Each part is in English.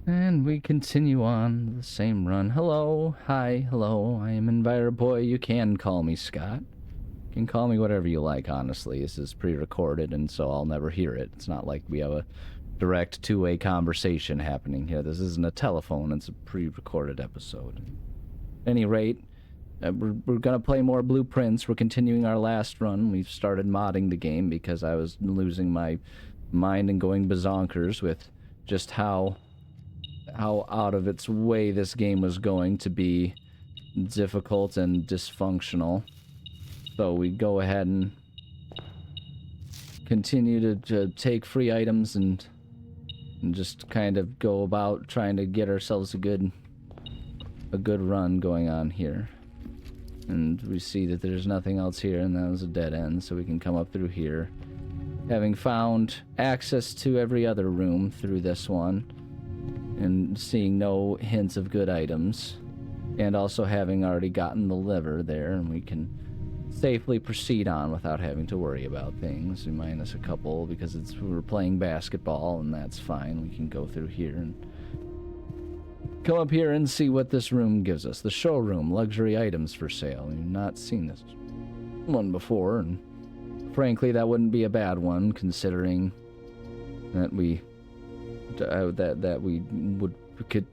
And we continue on the same run. Hello, hi, hello. I am Enviro Boy. You can call me Scott. You can call me whatever you like, honestly. This is pre-recorded, and so I'll never hear it. It's not like we have a direct two-way conversation happening here. This isn't a telephone. It's a pre-recorded episode. At any rate, we're going to play more Blueprints. We're continuing our last run. We've started modding the game because I was losing my mind and going bazonkers with just how out of its way this game was going to be difficult and dysfunctional. So we go ahead and continue to take free items and just kind of go about trying to get ourselves a good run going on here. And we see that there's nothing else here, and that was a dead end, so we can come up through here. Having found access to every other room through this one, and seeing no hints of good items, and also having already gotten the liver there, and we can safely proceed on without having to worry about things. We minus a couple because we're playing basketball, and that's fine. We can go through here and come up here and see what this room gives us. The showroom, luxury items for sale. We've not seen this one before, and frankly, that wouldn't be a bad one, considering that we would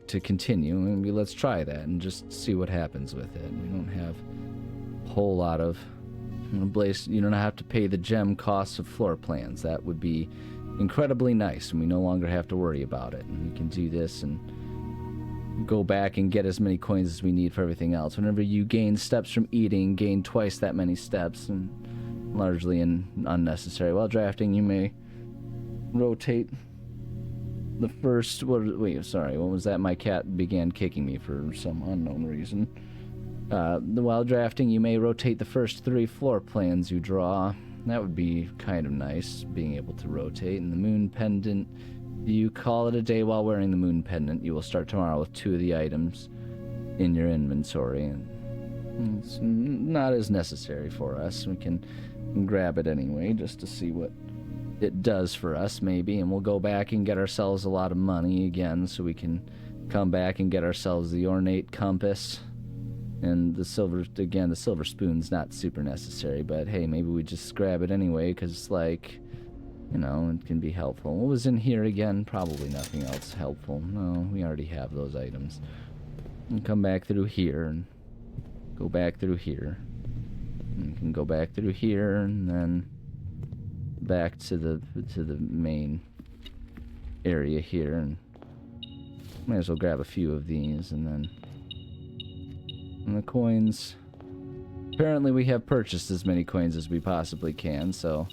to continue. Maybe let's try that and just see what happens with it. We don't have a whole lot of place. You don't have to pay the gem costs of floor plans. That would be incredibly nice, and we no longer have to worry about it. And we can do this and go back and get as many coins as we need for everything else. Whenever you gain steps from eating, gain twice that many steps, and largely unnecessary. While drafting, you may rotate the first... what was that? My cat began kicking me for some unknown reason. While drafting, you may rotate the first 3 floor plans you draw. That would be kind of nice, being able to rotate. And the moon pendant, you call it a day while wearing the moon pendant. You will start tomorrow with 2 of the items in your inventory. And it's not as necessary for us. We can grab it anyway, just to see what it does for us, maybe. And we'll go back and get ourselves a lot of money again, so we can come back and get ourselves the ornate compass. And the silver spoon's not super necessary, but hey, maybe we just grab it anyway, because, like, you know, it can be helpful. What was in here again? Probably nothing else helpful. No, we already have those items. And come back through here, and go back through here. And we can go back through here, and then back to the main area here, and might as well grab a few of these, and then... And the coins... Apparently we have purchased as many coins as we possibly can, so...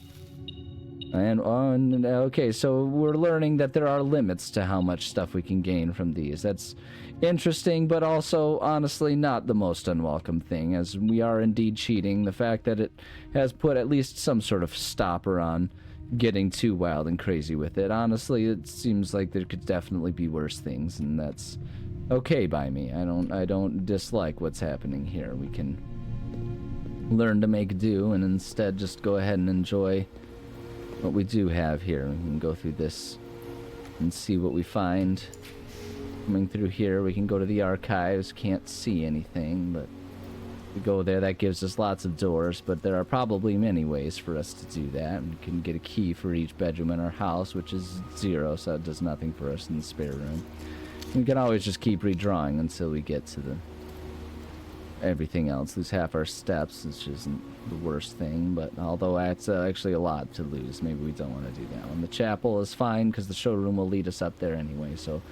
Okay, so we're learning that there are limits to how much stuff we can gain from these. That's interesting, but also, honestly, not the most unwelcome thing, as we are indeed cheating. The fact that it has put at least some sort of stopper on getting too wild and crazy with it. Honestly, it seems like there could definitely be worse things, and that's okay by me. I don't dislike what's happening here. We can learn to make do and instead just go ahead and enjoy what we do have here. We can go through this and see what we find. Coming through here, we can go to the archives. Can't see anything, but we go there. That gives us lots of doors, but there are probably many ways for us to do that. We can get a key for each bedroom in our house, which is 0, so it does nothing for us in the spare room. We can always just keep redrawing until we get to everything else. Lose half our steps, which isn't the worst thing, but although that's actually a lot to lose, maybe we don't want to do that one. The chapel is fine because the showroom will lead us up there anyway, so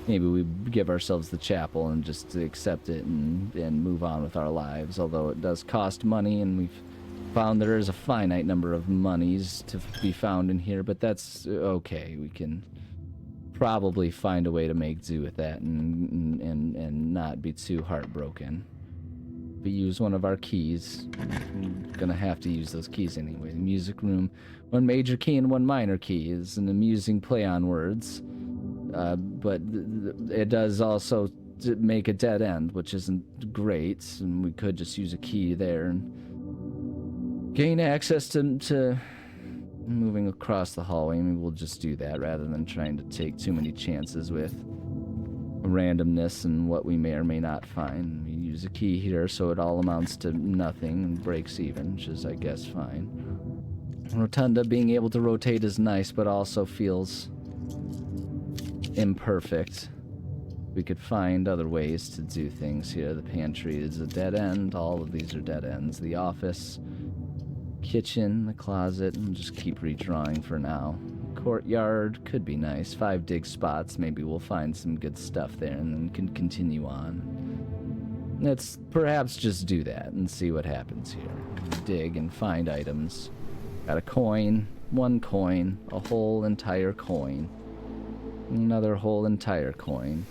maybe we give ourselves the chapel and just accept it and move on with our lives, although it does cost money, and we've found there is a finite number of monies to be found in here, but that's okay. We can probably find a way to make do with that and not be too heartbroken. We use one of our keys. I'm gonna have to use those keys anyway. The music room, 1 major key and 1 minor key is an amusing play on words, but it does also make a dead end, which isn't great, and we could just use a key there and gain access to moving across the hallway. Maybe we'll just do that rather than trying to take too many chances with randomness in what we may or may not find. We use a key here, so it all amounts to nothing and breaks even, which is, I guess, fine. Rotunda, being able to rotate is nice, but also feels imperfect. We could find other ways to do things here. The pantry is a dead end. All of these are dead ends. The office, kitchen, the closet, and just keep redrawing for now. Courtyard could be nice. 5 dig spots. Maybe we'll find some good stuff there and then can continue on. Let's perhaps just do that and see what happens here. Dig and find items. Got a coin, 1 coin, a whole entire coin, another whole entire coin.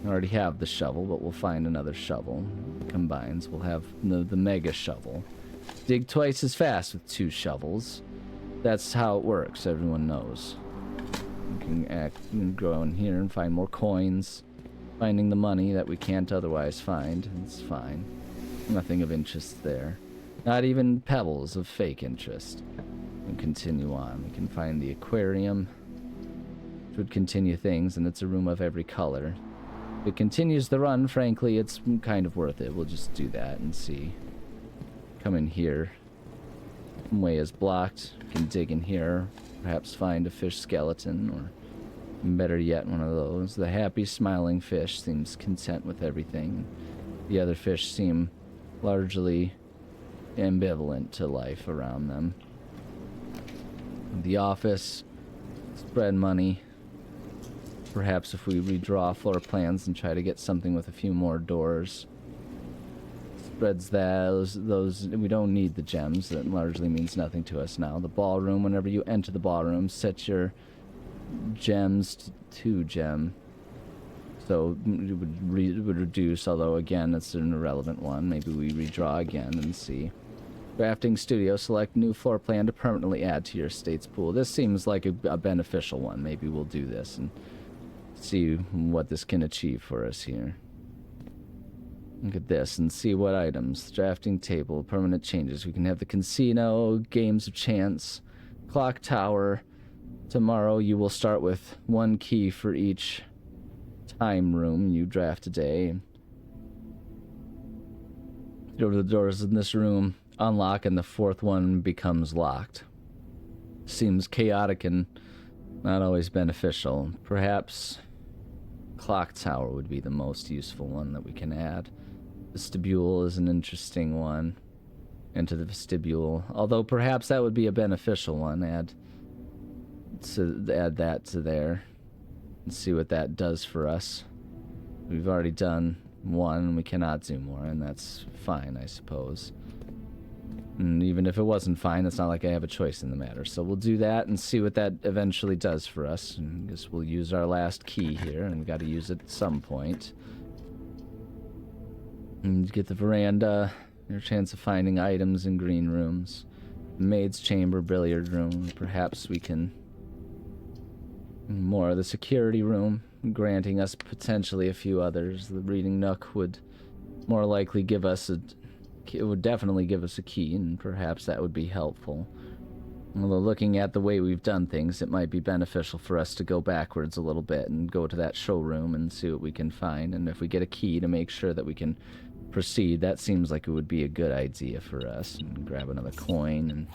I already have the shovel, but we'll find another shovel. Combines, we'll have the mega shovel. Dig twice as fast with 2 shovels. That's how it works, everyone knows. We can go in here and find more coins. Finding the money that we can't otherwise find. It's fine. Nothing of interest there. Not even pebbles of fake interest. And continue on. We can find the aquarium, which would continue things, and it's a room of every color. If it continues the run, frankly, it's kind of worth it. We'll just do that and see. Come in here. Way is blocked. We can dig in here. Perhaps find a fish skeleton, or better yet, one of those. The happy, smiling fish seems content with everything. The other fish seem largely ambivalent to life around them. The office. Spread money. Perhaps if we redraw floor plans and try to get something with a few more doors. Spreads those we don't need the gems. That largely means nothing to us now. The ballroom, whenever you enter the ballroom, set your gems to 2 gem. So it would reduce, although again it's an irrelevant one. Maybe we redraw again and see. Crafting studio, select new floor plan to permanently add to your estate's pool. This seems like a beneficial one. Maybe we'll do this and see what this can achieve for us here. Look at this and see what items. Drafting table, permanent changes. We can have the casino, games of chance, clock tower. Tomorrow you will start with 1 key for each time room you draft today. Go to the doors in this room, unlock, and the 4th one becomes locked. Seems chaotic and not always beneficial. Perhaps clock tower would be the most useful one that we can add. Vestibule is an interesting one. Enter the vestibule. Although perhaps that would be a beneficial one. Add that to there. And see what that does for us. We've already done 1, and we cannot do more, and that's fine, I suppose. And even if it wasn't fine, it's not like I have a choice in the matter. So we'll do that and see what that eventually does for us. And I guess we'll use our last key here, and we got to use it at some point. And get the veranda, your chance of finding items in green rooms. Maid's chamber, billiard room. Perhaps we can... More of the security room, granting us potentially a few others. The reading nook would more likely give us it would definitely give us a key, and perhaps that would be helpful. Although looking at the way we've done things, it might be beneficial for us to go backwards a little bit and go to that showroom and see what we can find. And if we get a key to make sure that we can proceed, that seems like it would be a good idea for us. And grab another coin and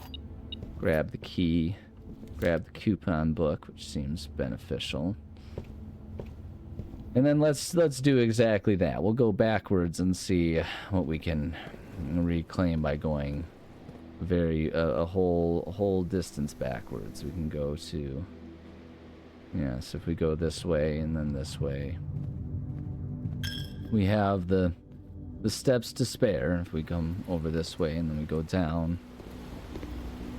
grab the key. Grab the coupon book, which seems beneficial. And then let's do exactly that. We'll go backwards and see what we can reclaim by going a whole distance backwards. We can go to, yes, if we go this way and then this way, we have the steps to spare. If we come over this way and then we go down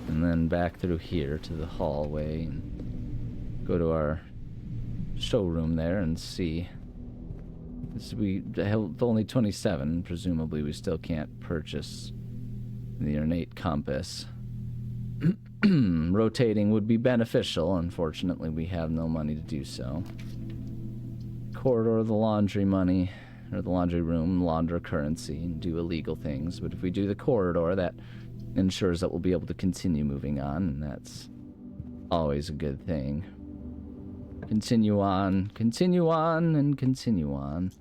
and then back through here to the hallway and go to our showroom there and see. We held only 27. Presumably we still can't purchase the ornate compass. Rotating would be beneficial. Unfortunately, we have no money to do so. Corridor, the laundry money, or the laundry room, launder currency, and do illegal things. But if we do the corridor, that ensures that we'll be able to continue moving on, and that's always a good thing. continue on, and continue on.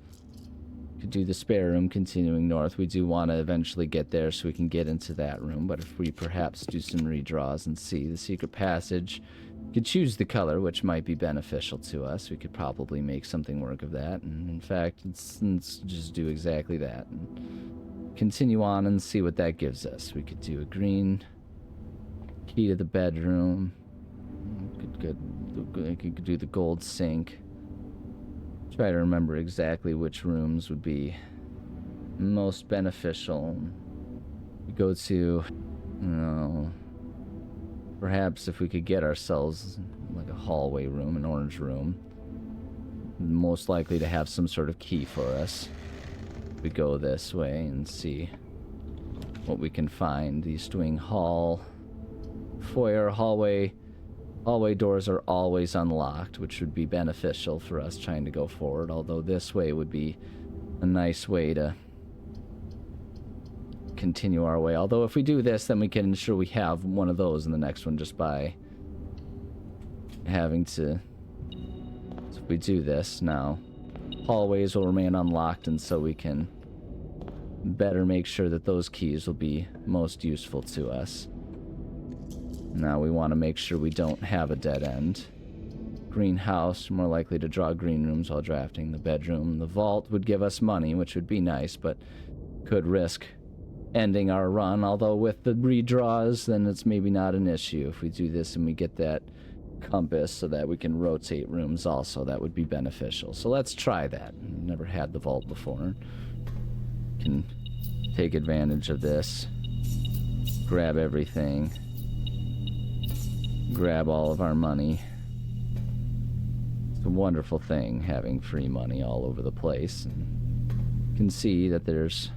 Could do the spare room continuing north. We do want to eventually get there so we can get into that room, but if we perhaps do some redraws and see the secret passage, we could choose the color, which might be beneficial to us. We could probably make something work of that, and in fact, let's just do exactly that. And continue on and see what that gives us. We could do a green key to the bedroom. We could do the gold sink. Try to remember exactly which rooms would be most beneficial. We go to, you know, perhaps if we could get ourselves like a hallway room, an orange room, most likely to have some sort of key for us. We go this way and see what we can find. The East Wing Hall, foyer, hallway doors are always unlocked, which would be beneficial for us trying to go forward, although this way would be a nice way to continue our way. Although if we do this, then we can ensure we have one of those in the next one just by having to... So if we do this now, hallways will remain unlocked, and so we can better make sure that those keys will be most useful to us. Now we want to make sure we don't have a dead end. Greenhouse, more likely to draw green rooms while drafting. The bedroom. The vault would give us money, which would be nice, but could risk ending our run. Although with the redraws, then it's maybe not an issue. If we do this and we get that compass so that we can rotate rooms also, that would be beneficial. So let's try that. We've never had the vault before. Can take advantage of this. Grab everything. Grab all of our money. It's a wonderful thing having free money all over the place. And you can see that there's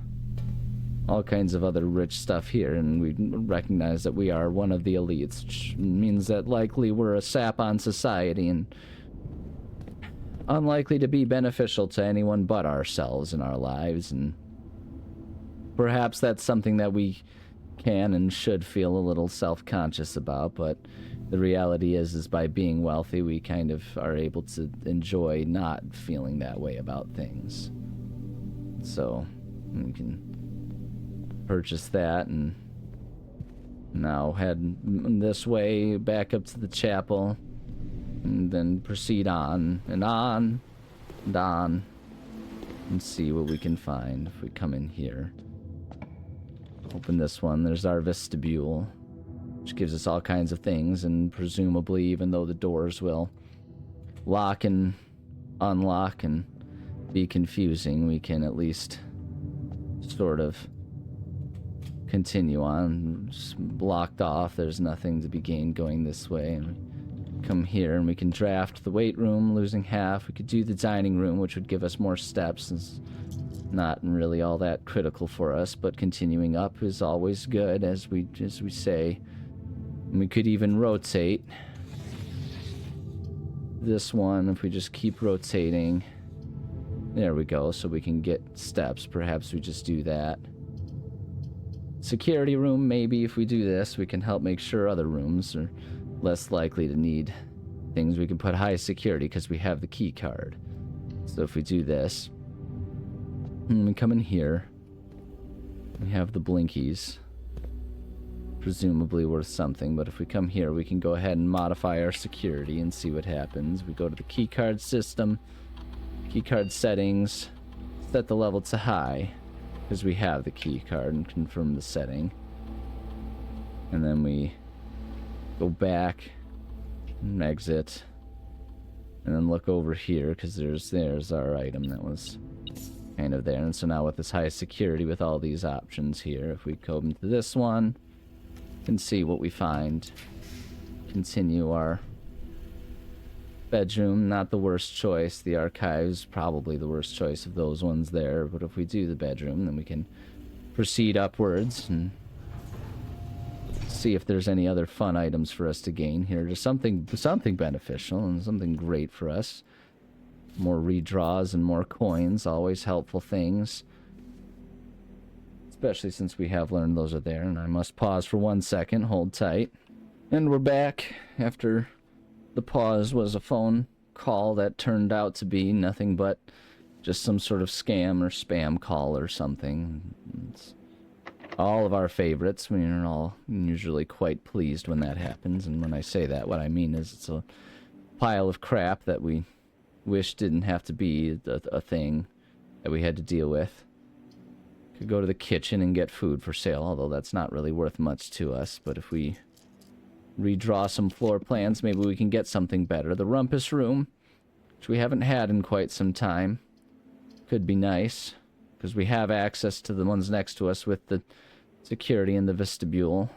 all kinds of other rich stuff here, and we recognize that we are one of the elites, which means that likely we're a sap on society and unlikely to be beneficial to anyone but ourselves in our lives, and perhaps that's something that we can and should feel a little self-conscious about, but the reality is by being wealthy, we kind of are able to enjoy not feeling that way about things. So we can purchase that and now head this way back up to the chapel and then proceed on and on and on and see what we can find if we come in here. Open this one. There's our vestibule, which gives us all kinds of things, and presumably, even though the doors will lock and unlock and be confusing, we can at least sort of continue on. Just blocked off. There's nothing to be gained going this way. And we come here and we can draft the weight room, losing half. We could do the dining room, which would give us more steps. It's not really all that critical for us, but continuing up is always good, as we say. And we could even rotate this one if we just keep rotating. There we go, so we can get steps. Perhaps we just do that. Security room, maybe if we do this, we can help make sure other rooms are less likely to need things. We can put high security because we have the key card. So if we do this, and we come in here, we have the blinkies. Presumably worth something, but if we come here, we can go ahead and modify our security and see what happens. We go to the keycard system, keycard settings, set the level to high, because we have the keycard, and confirm the setting. And then we go back and exit, and then look over here, because there's our item that was kind of there. And so now with this high security, with all these options here, if we go into this one, can see what we find. Continue our bedroom, not the worst choice. The archives, probably the worst choice of those ones there. But if we do the bedroom, then we can proceed upwards and see if there's any other fun items for us to gain here. Just something beneficial and something great for us. More redraws and more coins, always helpful things. Especially since we have learned those are there. And I must pause for 1 second. Hold tight. And we're back after the pause was a phone call that turned out to be nothing but just some sort of scam or spam call or something. It's all of our favorites. We are all usually quite pleased when that happens, and when I say that, what I mean is it's a pile of crap that we wish didn't have to be a thing that we had to deal with. Could go to the kitchen and get food for sale, although that's not really worth much to us, but if we redraw some floor plans, maybe we can get something better. The rumpus room, which we haven't had in quite some time, could be nice, because we have access to the ones next to us with the security in the vestibule.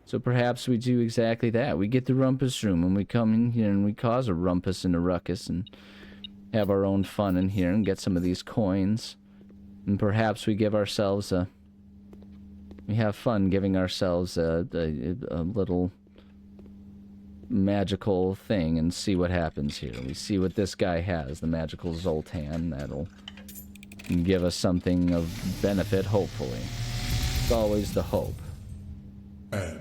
So perhaps we do exactly that. We get the rumpus room, and we come in here and we cause a rumpus and a ruckus and have our own fun in here and get some of these coins. And perhaps we give ourselves we have fun giving ourselves a little magical thing and see what happens here. We see what this guy has, the magical Zoltan. That'll give us something of benefit, hopefully. It's always the hope. And,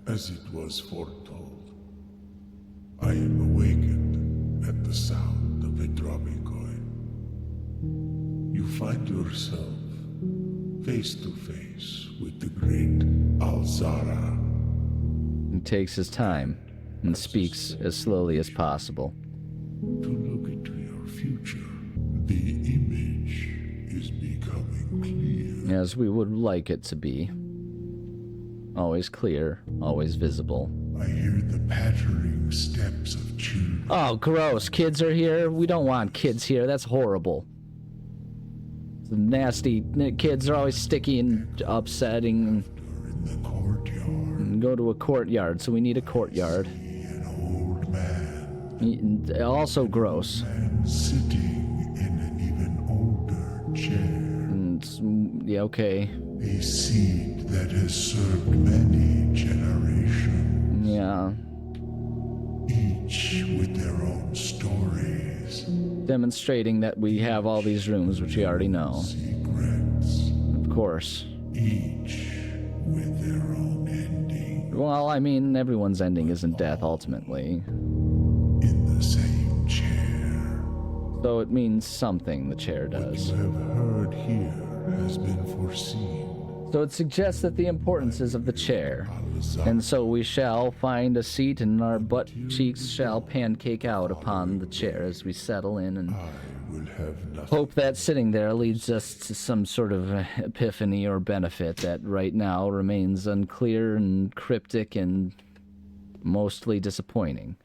as it was foretold, I am awakened at the sound of a dropping coin. You find yourself face to face with the great Alzara. He takes his time and speaks as slowly as possible. To look into your future, the image is becoming clear. As we would like it to be. Always clear, always visible. I hear the pattering steps of children. Oh, gross. Kids are here? We don't want kids here. That's horrible. The nasty kids are always sticky and upsetting. In the courtyard. And go to a courtyard, so we need a courtyard. An old man. Also gross. And sitting in an even older chair. And, yeah, okay. A seed that has served many generations. Yeah. Each with their own stories. Demonstrating that we have all these rooms, which we already know. Secrets. Of course. Each with their own ending. Well, I mean, everyone's ending isn't death, ultimately. In the same chair. So it means something, the chair does. What you have heard here has been foreseen. So it suggests that the importance is of the chair. And so we shall find a seat and our butt cheeks shall pancake out upon the chair as we settle in and I will have nothing. hope that sitting there leads us to some sort of epiphany or benefit that right now remains unclear and cryptic and mostly disappointing.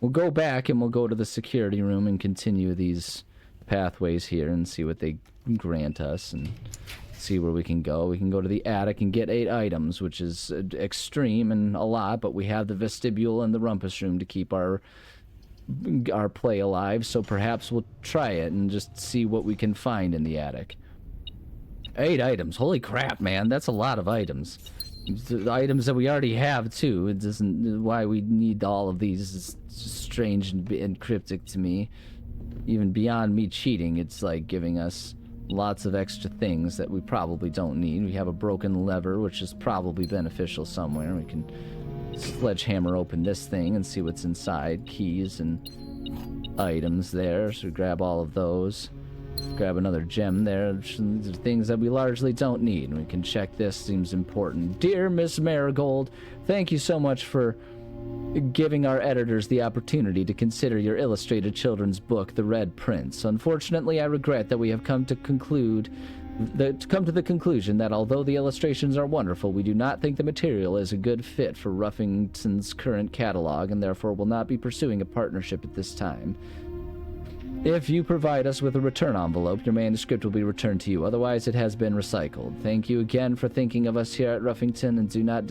We'll go back and we'll go to the security room and continue these pathways here and see what they grant us and see where we can go. We can go to the attic and get 8 items, which is extreme and a lot, but we have the vestibule and the rumpus room to keep our play alive, so perhaps we'll try it and just see what we can find in the attic. 8 items. Holy crap, man. That's a lot of items. The items that we already have, too. It doesn't... Why we need all of these is strange and cryptic to me. Even beyond me cheating, it's like giving us lots of extra things that we probably don't need. We have a broken lever, which is probably beneficial somewhere. We can sledgehammer open this thing and see what's inside. Keys and items there, so we grab all of those. Grab another gem there. These are things that we largely don't need. We can check this, seems important. Dear Miss Marigold, thank you so much for giving our editors the opportunity to consider your illustrated children's book, The Red Prince. Unfortunately, I regret that we have come to the conclusion that although the illustrations are wonderful, we do not think the material is a good fit for Ruffington's current catalog, and therefore will not be pursuing a partnership at this time. If you provide us with a return envelope, your manuscript will be returned to you. Otherwise, it has been recycled. Thank you again for thinking of us here at Ruffington, and do not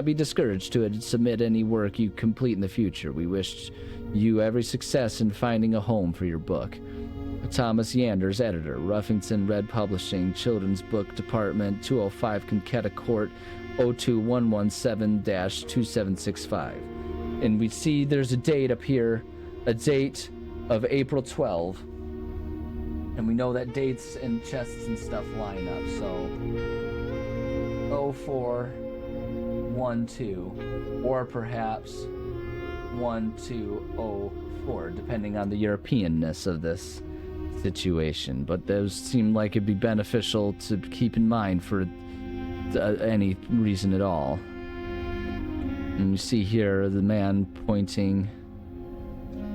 be discouraged to submit any work you complete in the future. We wish you every success in finding a home for your book. Thomas Yanders, editor, Ruffington Red Publishing, Children's Book Department, 205 Conqueta Court, 02117-2765. And we see there's a date up here, a date of April 12. And we know that dates and chests and stuff line up, so 0412, or perhaps 1204, depending on the Europeanness of this situation. But those seem like it'd be beneficial to keep in mind for any reason at all. And you see here the man pointing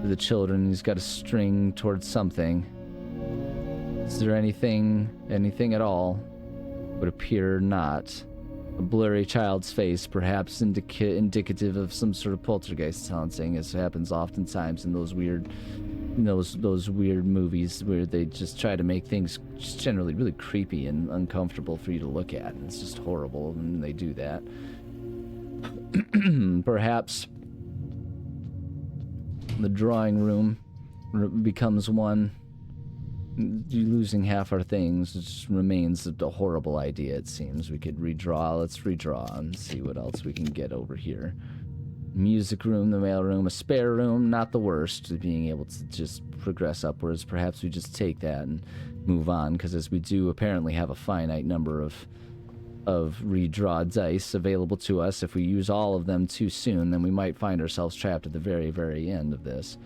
to the children. He's got a string towards something. Is there anything at all? Would appear not. A blurry child's face, perhaps indicative of some sort of poltergeist haunting, as happens oftentimes in those weird movies where they just try to make things just generally really creepy and uncomfortable for you to look at. And it's just horrible when they do that. Perhaps the drawing room becomes one. Losing half our things just remains a horrible idea, it seems. We could redraw. Let's redraw and see what else we can get over here. Music room, the mail room, a spare room, not the worst. Being able to just progress upwards. Perhaps we just take that and move on, because as we do apparently have a finite number of redraw dice available to us. If we use all of them too soon, then we might find ourselves trapped at the very, very end of this.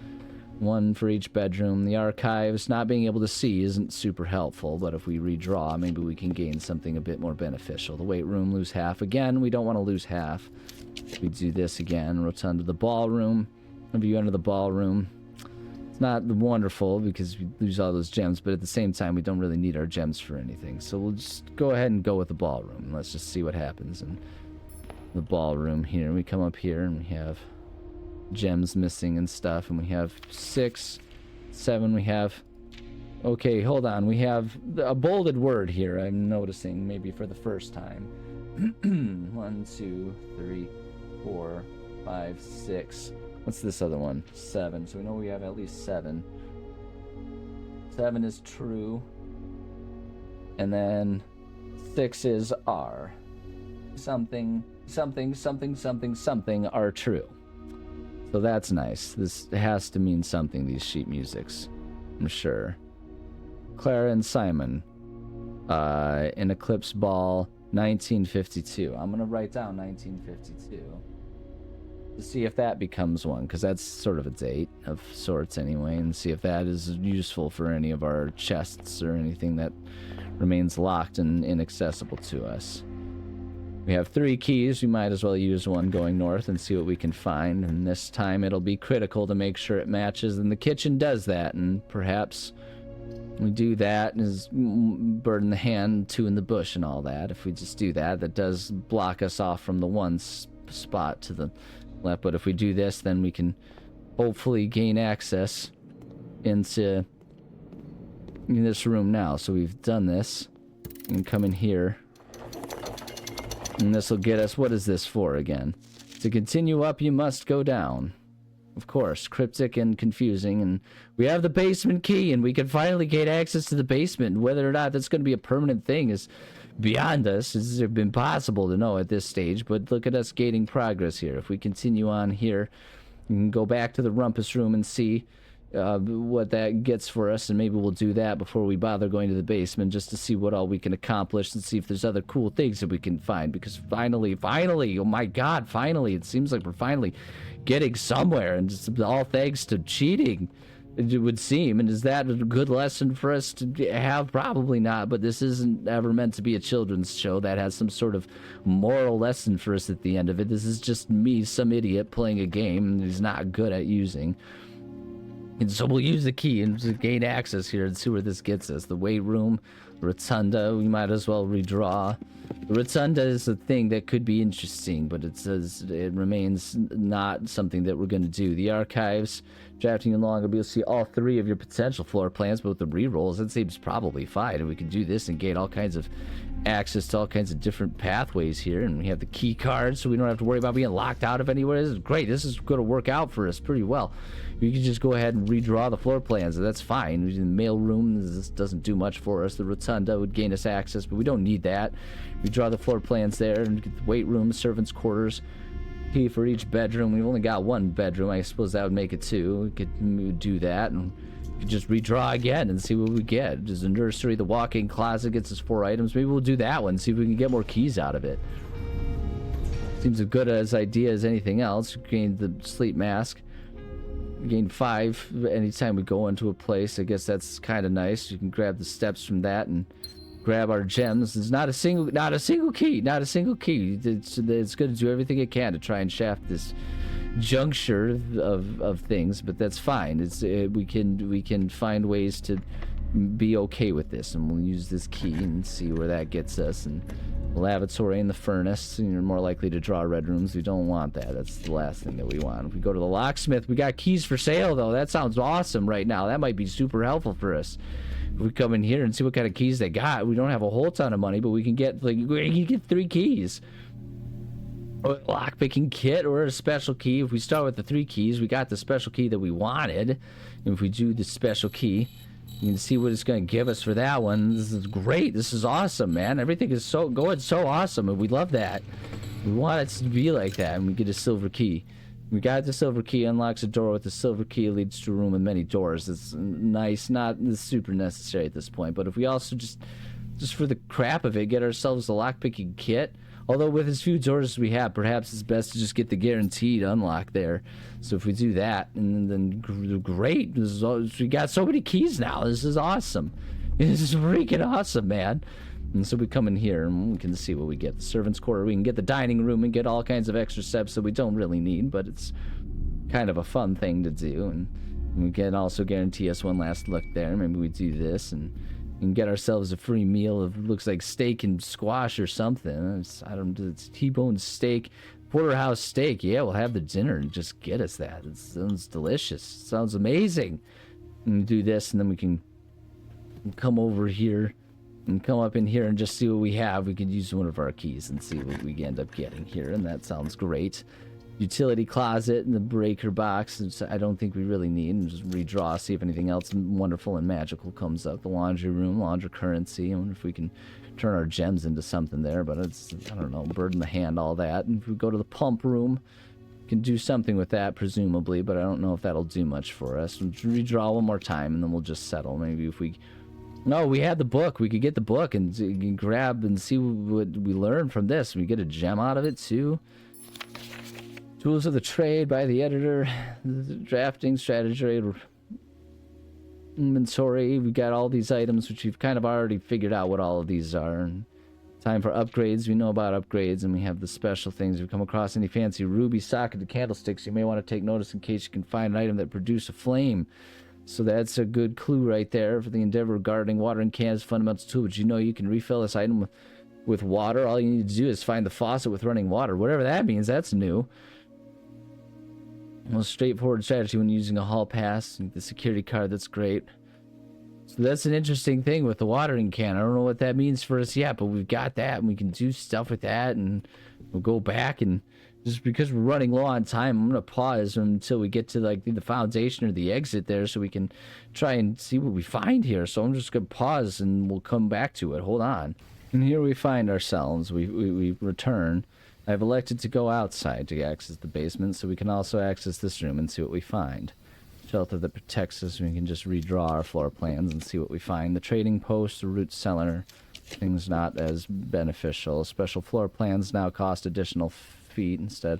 One for each bedroom. The archives, not being able to see isn't super helpful, but if we redraw, maybe we can gain something a bit more beneficial. The weight room, lose half. Again, we don't want to lose half. We do this again. Rotunda. The ballroom. If you enter the ballroom, it's not wonderful because we lose all those gems, but at the same time, we don't really need our gems for anything. So we'll just go ahead and go with the ballroom. Let's just see what happens in the ballroom here. We come up here and we have gems missing and stuff, and we have 6, 7, we have, okay, hold on, we have a bolded word here, I'm noticing, maybe for the first time. 1, 2, 3, 4, 5, 6. What's this other one? 7. So we know we have at least 7. 7 is true. And then 6 is R. Something are true. So that's nice. This has to mean something, these sheet musics, I'm sure. Clara and Simon, in Eclipse Ball, 1952. I'm going to write down 1952 to see if that becomes one, because that's sort of a date of sorts anyway, and see if that is useful for any of our chests or anything that remains locked and inaccessible to us. We have 3 keys. We might as well use one going north and see what we can find. And this time it'll be critical to make sure it matches. And the kitchen does that. And perhaps we do that as bird in the hand, 2 in the bush and all that. If we just do that, that does block us off from the one spot to the left. But if we do this, then we can hopefully gain access into this room now. So we've done this. We can come in here. And this will get us, what is this for again? To continue up, you must go down. Of course, cryptic and confusing. And we have the basement key, and we can finally gain access to the basement. Whether or not that's going to be a permanent thing is beyond us. It's impossible to know at this stage, but look at us gaining progress here. If we continue on here, we can go back to the rumpus room and see what that gets for us, and maybe we'll do that before we bother going to the basement, just to see what all we can accomplish and see if there's other cool things that we can find, because finally, oh my god, finally, it seems like we're finally getting somewhere, and just all thanks to cheating, it would seem. And is that a good lesson for us to have? Probably not, but this isn't ever meant to be a children's show that has some sort of moral lesson for us at the end of it. This is just me, some idiot, playing a game and he's not good at using. And so we'll use the key and just gain access here and see where this gets us. The weight room, rotunda, we might as well redraw. The rotunda is a thing that could be interesting, but it says it remains not something that we're going to do. The archives, drafting and longer, you'll see all 3 of your potential floor plans, but with the rerolls, it seems probably fine. And we can do this and gain all kinds of access to all kinds of different pathways here. And we have the key card, so we don't have to worry about being locked out of anywhere. This is great. This is going to work out for us pretty well. We can just go ahead and redraw the floor plans, and that's fine. The mail room, this doesn't do much for us. The rotunda would gain us access, but we don't need that. We draw the floor plans there, and get the weight room, servants' quarters, key for each bedroom. We've only got 1 bedroom. I suppose that would make it 2. We could do that, and we could just redraw again and see what we get. There's a nursery, the walk-in closet gets us 4 items. Maybe we'll do that one, see if we can get more keys out of it. Seems as good as idea as anything else. Gain the sleep mask. gain 5 anytime we go into a place. I guess that's kind of nice. You can grab the steps from that and grab our gems. It's not a single key. It's going to do everything it can to try and shaft this juncture of things, but that's fine. We can find ways to be okay with this, and we'll use this key and see where that gets us. And the lavatory and the furnace, and you're more likely to draw red rooms. We don't want that. That's the last thing that we want. If we go to the locksmith, we got keys for sale though. That sounds awesome right now. That might be super helpful for us. If we come in here and see what kind of keys they got, we don't have a whole ton of money, but we can get 3 keys. Or a lockpicking kit or a special key. If we start with the 3 keys, we got the special key that we wanted. And if we do the special key, you can see what it's going to give us for that one. This is great. This is awesome, man. Everything is going so awesome, and we love that. We want it to be like that, and we get a silver key. We got the silver key, unlocks a door with the silver key, leads to a room with many doors. It's nice, not super necessary at this point, but if we also just for the crap of it, get ourselves a lockpicking kit. Although with as few doors as we have, perhaps it's best to just get the guaranteed unlock there. So if we do that, and then great. We got so many keys now. This is awesome. This is freaking awesome, man. And so we come in here, and we can see what we get. The servants' quarter, we can get the dining room and get all kinds of extra steps that we don't really need, but it's kind of a fun thing to do. And we can also guarantee us one last look there. Maybe we do this, and get ourselves a free meal of, looks like steak and squash or something. It's T-bone steak, porterhouse steak. Yeah, we'll have the dinner and just get us that. It sounds delicious. It sounds amazing. And we do this, and then we can come over here and come up in here and just see what we have. We could use one of our keys and see what we end up getting here, and that sounds great. Utility closet and the breaker box, I don't think we really need. And just redraw, see if anything else wonderful and magical comes up. The laundry room, laundry currency. I wonder if we can turn our gems into something there, but it's, I don't know, bird in the hand, all that. And if we go to the pump room, we can do something with that, presumably, but I don't know if that'll do much for us. We'll redraw one more time, and then we'll just settle. Maybe if we... No, we had the book. We could get the book and grab and see what we learn from this. We get a gem out of it, too. Tools of the trade by the editor, drafting, strategy, inventory. We got all these items, which we've kind of already figured out what all of these are. And time for upgrades. We know about upgrades, and we have the special things. If you come across any fancy ruby socketed candlesticks, you may want to take notice in case you can find an item that produces a flame. So that's a good clue right there for the endeavor regarding watering cans, fundamental tool. But you know you can refill this item with water. All you need to do is find the faucet with running water. Whatever that means, that's new. Most straightforward strategy when using a hall pass. The security card, that's great. So that's an interesting thing with the watering can. I don't know what that means for us yet, but we've got that, and we can do stuff with that, and we'll go back. And just because we're running low on time, I'm going to pause until we get to like the foundation or the exit there so we can try and see what we find here. So I'm just going to pause, and we'll come back to it. Hold on. And here we find ourselves. We return. I've elected to go outside to access the basement, so we can also access this room and see what we find. Shelter that protects us, we can just redraw our floor plans and see what we find. The trading post, the root cellar, things not as beneficial. Special floor plans now cost additional feet instead.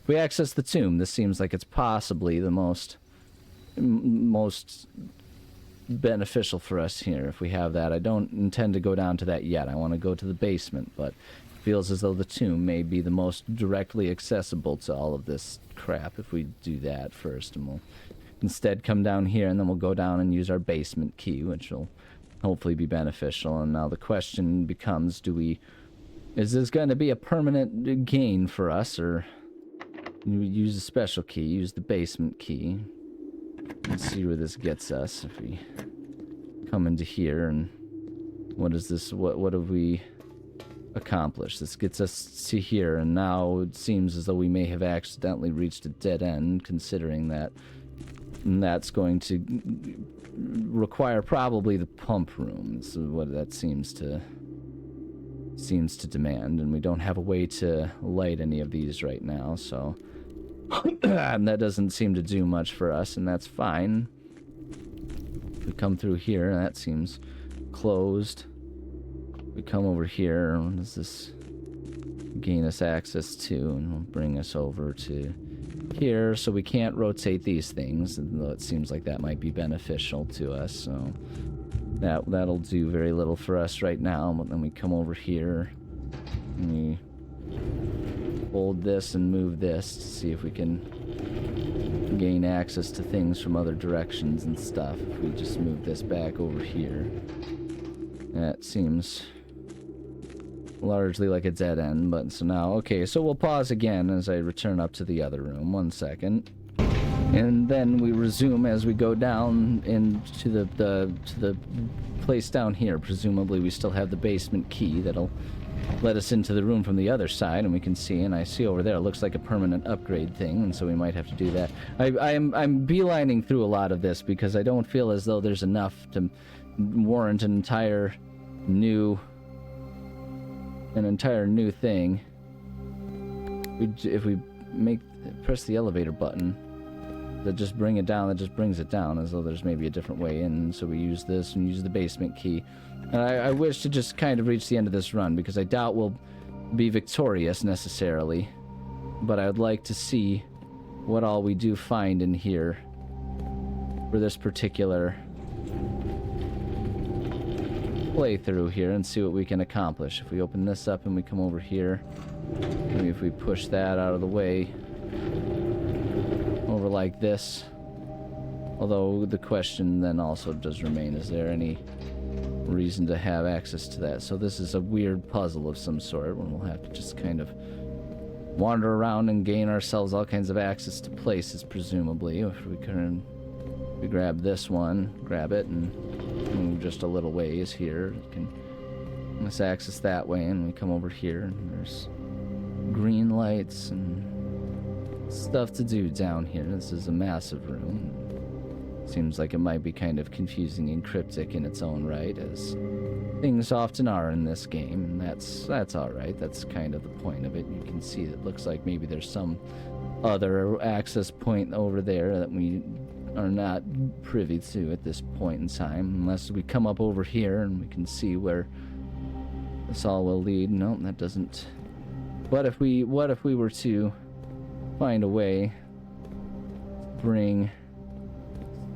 If we access the tomb, this seems like it's possibly the most beneficial for us here if we have that. I don't intend to go down to that yet. I want to go to the basement, but feels as though the tomb may be the most directly accessible to all of this crap if we do that first, and we'll instead come down here, and then we'll go down and use our basement key, which will hopefully be beneficial. And now the question becomes, is this going to be a permanent gain for us, or we use a special key, use the basement key? Let's see where this gets us if we come into here. And what is this? What have we accomplished? This gets us to here, and now it seems as though we may have accidentally reached a dead end, considering that that's going to require probably the pump room. So what that seems to demand, and we don't have a way to light any of these right now, so and that doesn't seem to do much for us, and that's fine. If we come through here, that seems closed. We come over here, what does this gain us access to? And will bring us over to here, so we can't rotate these things, though it seems like that might be beneficial to us, so that'll do very little for us right now. But then we come over here and we hold this and move this to see if we can gain access to things from other directions and stuff. If we just move this back over here, that seems largely like a dead end. But so now, okay, so we'll pause again as I return up to the other room. 1 second, and then we resume as we go down into the place down here. Presumably we still have the basement key that'll let us into the room from the other side, and we can see, and I see over there, it looks like a permanent upgrade thing, and so we might have to do that. I'm beelining through a lot of this because I don't feel as though there's enough to warrant an entire new thing. If we press the elevator button, that just bring it down, that just brings it down, as though there's maybe a different way in. So we use this and use the basement key. And I wish to just kind of reach the end of this run, because I doubt we'll be victorious necessarily, but I would like to see what all we do find in here for this particular playthrough here, and see what we can accomplish. If we open this up and we come over here, maybe if we push that out of the way over like this. Although the question then also does remain, is there any reason to have access to that? So this is a weird puzzle of some sort, when we'll have to just kind of wander around and gain ourselves all kinds of access to places, presumably. If we grab this one, grab it, and move just a little ways here, let's access that way, and we come over here, and there's green lights and stuff to do down here. This is a massive room. Seems like it might be kind of confusing and cryptic in its own right, as things often are in this game, and that's all right. That's kind of the point of it. You can see it looks like maybe there's some other access point over there that we are not privy to at this point in time, unless we come up over here and we can see where this all will lead. No, that doesn't. What if we were to find a way to bring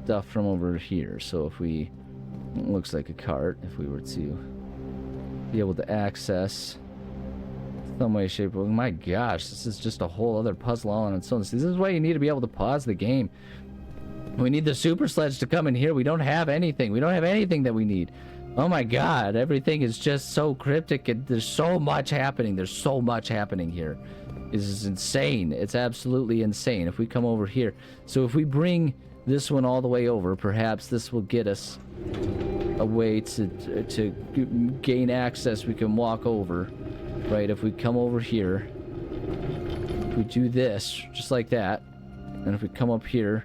stuff from over here? So if it looks like a cart, if we were to be able to access some way, shape, or my gosh, this is just a whole other puzzle all on its own. See, this is why you need to be able to pause the game. We need the super sledge to come in here. We don't have anything. We don't have anything that we need. Oh my god, everything is just so cryptic, and there's so much happening. There's so much happening here. This is insane. It's absolutely insane. If we come over here, so if we bring this one all the way over, perhaps this will get us a way to gain access. We can walk over, right? If we come over here, if we do this just like that, and if we come up here,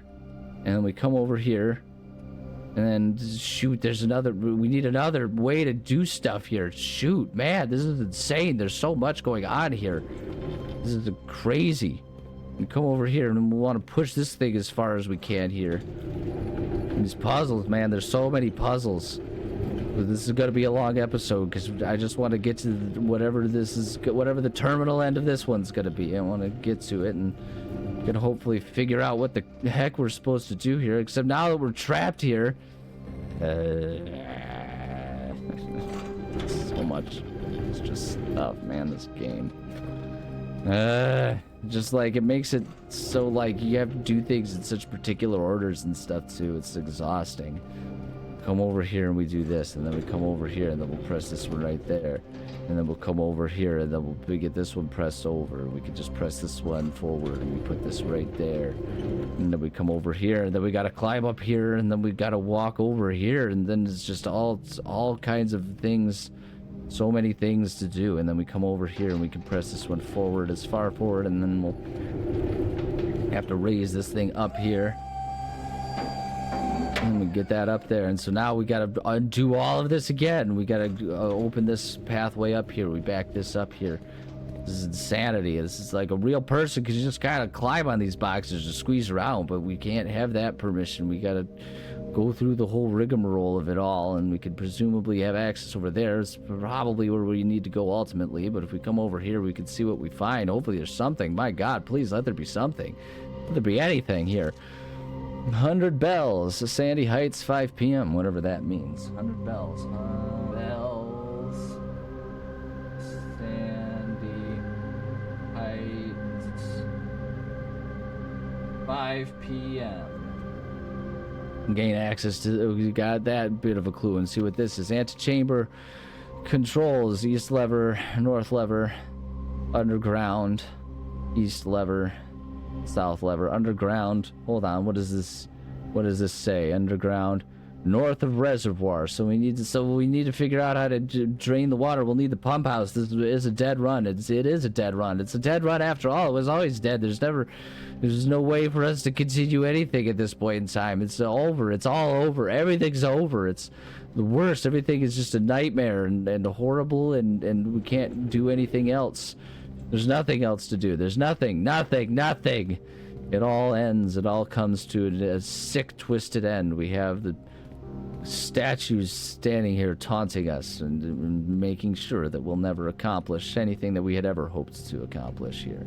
and we come over here, and then shoot, we need another way to do stuff here. Shoot, man, this is insane. There's so much going on here. This is crazy. We come over here and we want to push this thing as far as we can here. And these puzzles, man, there's so many puzzles. But this is going to be a long episode, because I just want to get to whatever the terminal end of this one's going to be. I want to get to it and can hopefully figure out what the heck we're supposed to do here. Except now that we're trapped here, so much. It's just stuff, man. This game. Just like it makes it so like you have to do things in such particular orders and stuff too. It's exhausting. Come over here and we do this, and then we come over here and then we'll press this one right there, and then we'll come over here and then we'll get this one pressed over. We can just press this one forward and we put this right there, and then we come over here, and then we gotta climb up here, and then we gotta walk over here, and then it's just all kinds of things. So many things to do, and then we come over here and we can press this one forward, as far forward, and then we'll have to raise this thing up here, and we get that up there. And so now we gotta undo all of this again. We gotta open this pathway up here. We back this up here. This is insanity. This is like a real person could just kind of climb on these boxes and squeeze around, but we can't have that permission. We gotta go through the whole rigmarole of it all, and we could presumably have access over there. It's probably where we need to go ultimately, but if we come over here, we can see what we find. Hopefully there's something. My god, please let there be something. there be anything here? 100 bells. Sandy Heights, 5 p.m. Whatever that means. 100 bells. Bells. Sandy Heights, 5 p.m. Gain access to. We got that bit of a clue, and see what this is. Antechamber controls. East lever, north lever, underground, east lever, south lever, underground. Hold on, what is this? What does this say? Underground, north of reservoir. So we need to figure out how to drain the water. We'll need the pump house. This is a dead run. It is a dead run. It's a dead run after all. It was always dead. There's no way for us to continue anything at this point in time. It's over. It's all over. Everything's over. It's the worst. Everything is just a nightmare and horrible, and we can't do anything else. There's nothing else to do. There's nothing. It all ends. It all comes to a sick, twisted end. We have the statues standing here taunting us and making sure that we'll never accomplish anything that we had ever hoped to accomplish here.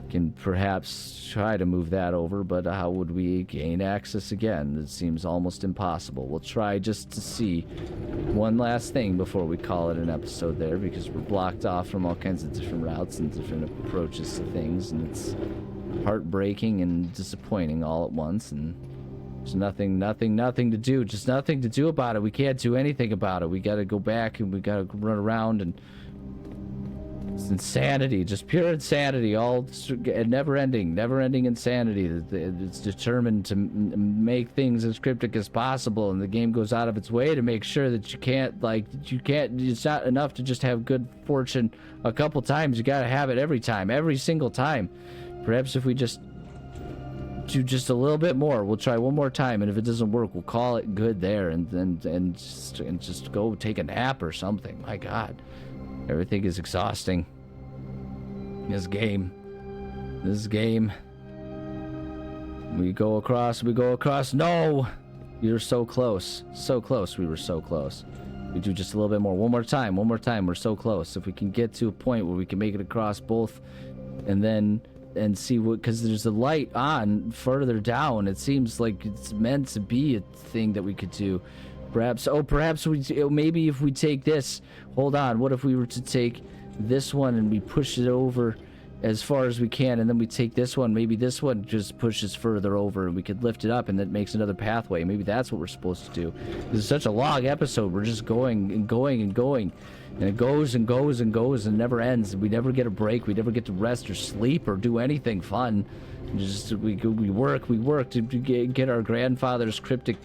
Can perhaps try to move that over, but how would we gain access again? It seems almost impossible. We'll try just to see one last thing before we call it an episode there, because we're blocked off from all kinds of different routes and different approaches to things, and it's heartbreaking and disappointing all at once, and there's nothing to do. Just nothing to do about it. We can't do anything about it. We gotta go back and we gotta run around, and it's insanity, just pure insanity, all never-ending insanity. It's determined to make things as cryptic as possible, and the game goes out of its way to make sure that you can't, it's not enough to just have good fortune a couple times. You gotta have it every time, every single time. Perhaps if we just do just a little bit more, we'll try one more time, and if it doesn't work, we'll call it good there, and just go take a nap or something. My God. Everything is exhausting. This game. We go across. No! You're so close. So close. We were so close. We do just a little bit more. One more time. We're so close. If we can get to a point where we can make it across both, and see what, because there's a light on further down. It seems like it's meant to be a thing that we could do. Perhaps maybe if we take this, hold on, what if we were to take this one and we push it over as far as we can, and then we take this one, maybe this one just pushes further over, and we could lift it up, and that makes another pathway. Maybe that's what we're supposed to do. This is such a long episode. We're just going, and it goes and never ends, and we never get a break. We never get to rest or sleep or do anything fun. We work to get our grandfather's cryptic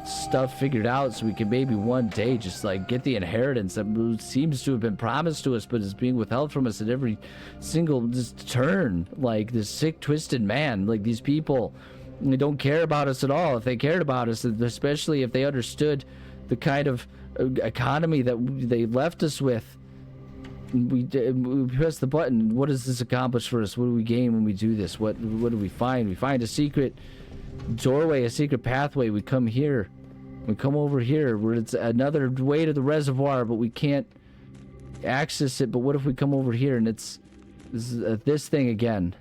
stuff figured out, so we can maybe one day just get the inheritance that seems to have been promised to us but is being withheld from us at every single turn. This sick, twisted man, these people, they don't care about us at all. If they cared about us, especially if they understood the kind of economy that they left us with, we press the button. What does this accomplish for us? What do we gain when we do this? What do we find? We find a secret doorway, a secret pathway. We come here, we come over here where it's another way to the reservoir, but we can't access it. But what if we come over here and it's this thing again,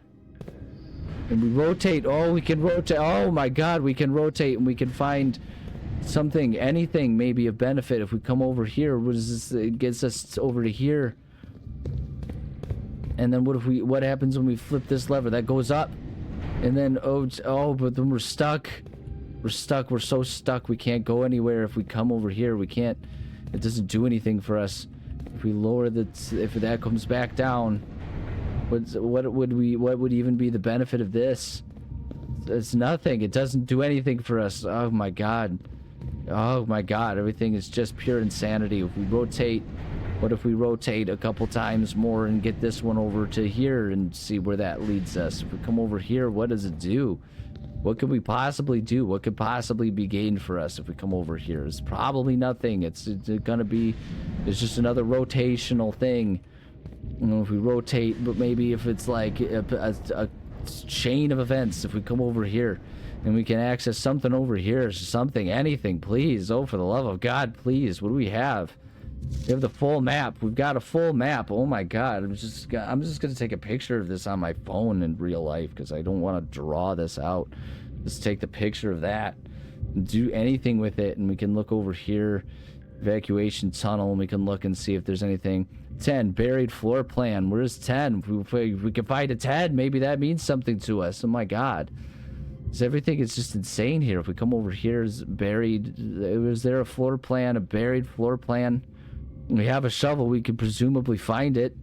and we rotate? We can rotate. Oh my God, we can rotate, and we can find something, anything maybe of benefit if we come over here. What is this? It gets us over to here, and then what happens when we flip this lever? That goes up. And then, but then we're stuck. We're so stuck. We can't go anywhere. If we come over here, we can't. It doesn't do anything for us. If we lower if that comes back down, what would even be the benefit of this? It's nothing. It doesn't do anything for us. Oh my God. Everything is just pure insanity. If we rotate, what if we rotate a couple times more and get this one over to here and see where that leads us? If we come over here, what does it do? What could we possibly do? What could possibly be gained for us if we come over here? It's probably nothing. It's just another rotational thing. If we rotate, but maybe if it's like a chain of events, if we come over here and we can access something over here, anything, please. Oh, for the love of God, please. What do we have? We have the full map. We've got a full map. Oh my god. I'm just gonna take a picture of this on my phone in real life because I don't want to draw this out. Just take the picture of that. Do anything with it, and we can look over here. Evacuation tunnel, and we can look and see if there's anything. 10, buried floor plan. Where's 10? If we can find a 10, maybe that means something to us. Oh my god. So everything is just insane here. If we come over here, is buried. Was there a floor plan, a buried floor plan? We have a shovel. We could presumably find it.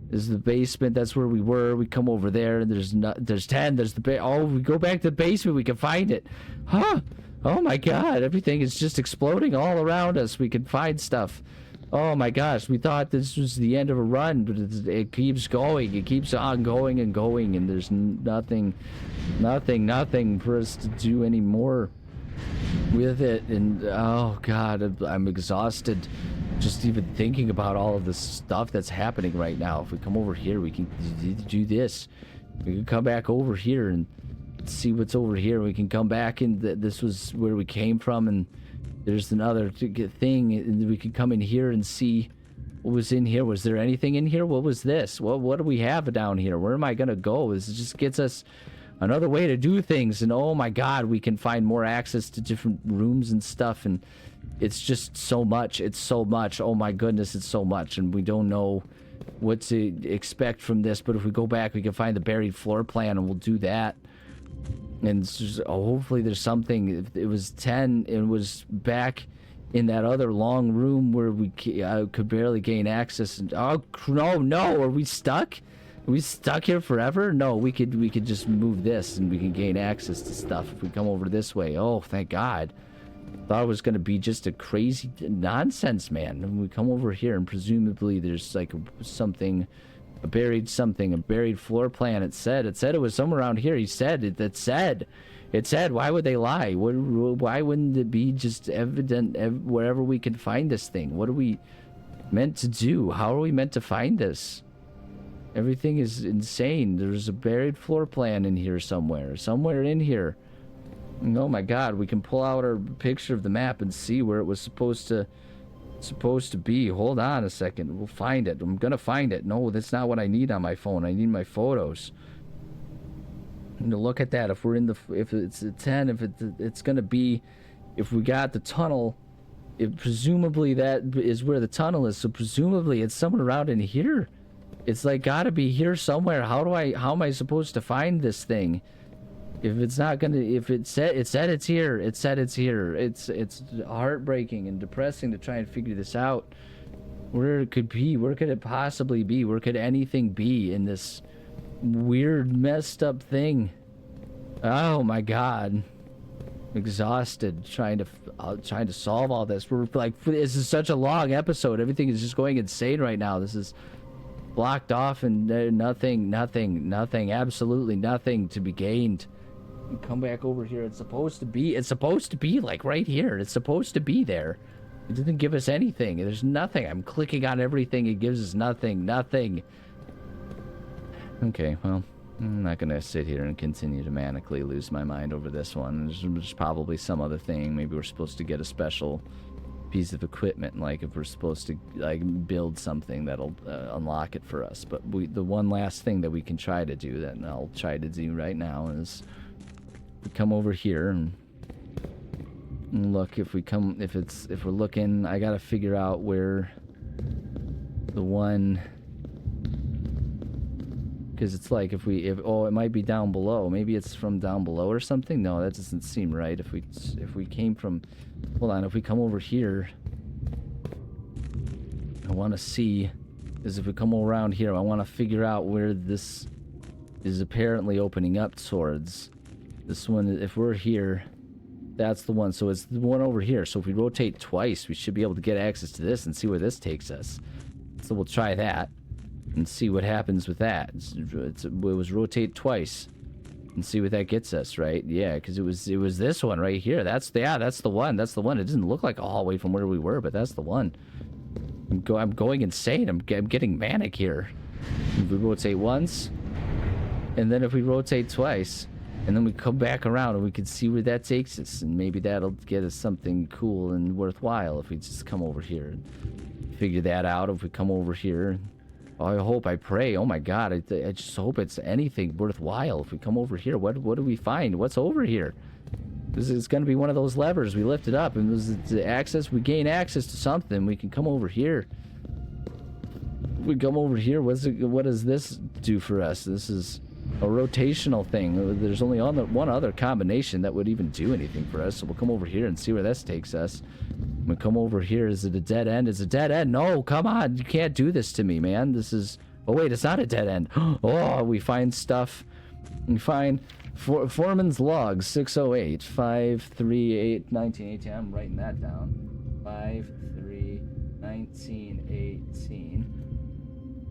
This is the basement. That's where we were. We come over there, and there's 10. There's the oh, we go back to the basement. We can find it. Huh? Oh my god! Everything is just exploding all around us. We can find stuff. Oh my gosh! We thought this was the end of a run, but it keeps going. It keeps on going and going, and there's nothing for us to do anymore with it. And oh god, I'm exhausted. Just even thinking about all of the stuff that's happening right now. If we come over here, we can do this. We can come back over here and see what's over here. We can come back, and this was where we came from, and there's another thing, and we can come in here and see what was in here. Was there anything in here? What was this? What do we have down here? Where am I gonna go? This just gets us another way to do things, and oh my god, we can find more access to different rooms and stuff, and it's just so much. It's so much. Oh my goodness, it's so much, and we don't know what to expect from this. But if we go back, we can find the buried floor plan, and we'll do that. And it's just, hopefully there's something. If it was 10, it was back in that other long room where we could barely gain access. And oh no, are we stuck? Are we stuck here forever? No, we could just move this, and we can gain access to stuff if we come over this way. Oh, thank God. Thought it was going to be just a crazy nonsense, man. And we come over here, and presumably there's like something, a buried floor plan. It said it was somewhere around here. He said it said, why would they lie? Why wouldn't it be just evident wherever we can find this thing? What are we meant to do? How are we meant to find this? Everything is insane. There's a buried floor plan in here somewhere in here. Oh my god, we can pull out our picture of the map and see where it was supposed to be. Hold on a second. We'll find it. I'm gonna find it. No, that's not what I need on my phone. I need my photos. And to look at that, if it's a 10, if it's gonna be, if we got the tunnel, presumably that is where the tunnel is. So presumably it's somewhere around in here. It's like gotta be here somewhere. How am I supposed to find this thing? If it's not gonna, if it said it's here, it's heartbreaking and depressing to try and figure this out. Where it could be, where could it possibly be? Where could anything be in this weird, messed up thing? Oh my god, exhausted trying to solve all this. We're like, this is such a long episode. Everything is just going insane right now. This is blocked off, and nothing, absolutely nothing to be gained. Come back over here. It's supposed to be like right here. It's supposed to be there. It didn't give us anything. There's nothing. I'm clicking on everything. It gives us nothing. Okay, well, I'm not gonna sit here and continue to manically lose my mind over this one. There's probably some other thing. Maybe we're supposed to get a special piece of equipment, like if we're supposed to like build something that'll unlock it for us. But the one last thing that we can try to do, that I'll try to do right now, is we come over here and look. If we're looking, I gotta figure out where the one, because it's like if it might be down below. Maybe it's from down below or something. No, that doesn't seem right. If we came from, hold on, if we come over here, I want to see, is if we come around here, I want to figure out where this is apparently opening up towards. This one, if we're here, that's the one. So it's the one over here. So if we rotate twice, we should be able to get access to this and see where this takes us. So we'll try that and see what happens with that. It was rotate twice and see what that gets us, right? Yeah, because it was this one right here. That's the one. It doesn't look like a hallway from where we were, but that's the one. I'm going insane. I'm getting manic here. If we rotate once, and then if we rotate twice, and then we come back around, and we can see where that takes us, and maybe that'll get us something cool and worthwhile if we just come over here and figure that out if we come over here. I hope, I pray. Oh my God, I just hope it's anything worthwhile. If we come over here, what do we find? What's over here? This is going to be one of those levers. We lift it up, and this is the access. We gain access to something. We can come over here. We come over here. What does this do for us? This is a rotational thing. There's only one other combination that would even do anything for us. So we'll come over here and see where this takes us. We come over here. Is it a dead end? It's a dead end. No, come on. You can't do this to me, man. This is... Oh, wait, it's not a dead end. Oh, we find stuff. We find... Foreman's log 608 538 1918. I'm writing that down. 53 1918.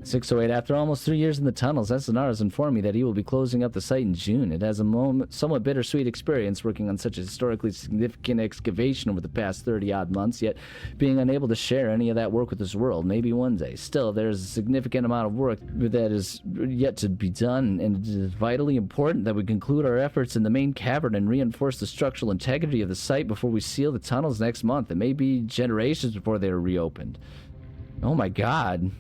608. After almost 3 years in the tunnels, SNR has informed me that he will be closing up the site in June. It has a somewhat bittersweet experience working on such a historically significant excavation over the past 30-odd months, yet being unable to share any of that work with this world. Maybe one day. Still, there's a significant amount of work that is yet to be done, and it is vitally important that we conclude our efforts in the main cavern and reinforce the structural integrity of the site before we seal the tunnels next month. It may be generations before they are reopened. Oh my God.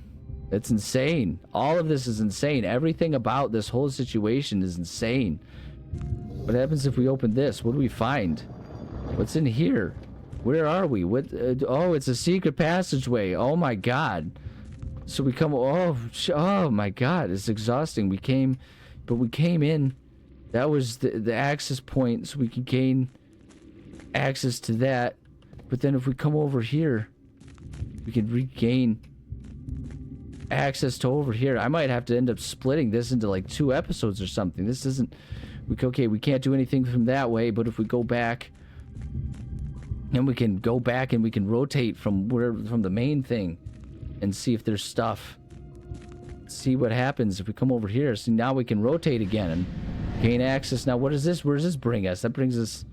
It's insane. All of this is insane. Everything about this whole situation is insane. What happens if we open this? What do we find? What's in here? Where are we? What? Oh, it's a secret passageway. Oh my God. So we come... Oh my God. It's exhausting. We came in. That was the access point, so we can gain access to that. But then if we come over here, we can regain access to over here. I might have to end up splitting this into like 2 episodes or something. This isn't... Okay, we can't do anything from that way, but if we go back, then we can go back and we can rotate from the main thing and see if there's stuff. See what happens if we come over here. So now we can rotate again and gain access. Now what is this? Where does this bring us? That brings us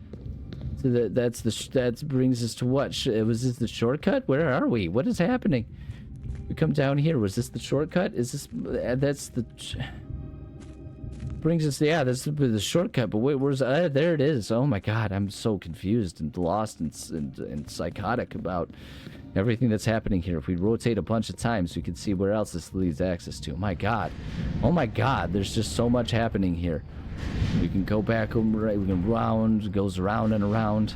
to that brings us to what? Was this the shortcut? Where are we? What is happening? We come down here. Was this the shortcut? Is this... That's the... Brings us... Yeah, that's the shortcut. But wait, where's... there it is. Oh my God. I'm so confused and lost and psychotic about everything that's happening here. If we rotate a bunch of times, we can see where else this leads access to. My God. Oh my God. There's just so much happening here. We can go back over... We can round. It goes around and around.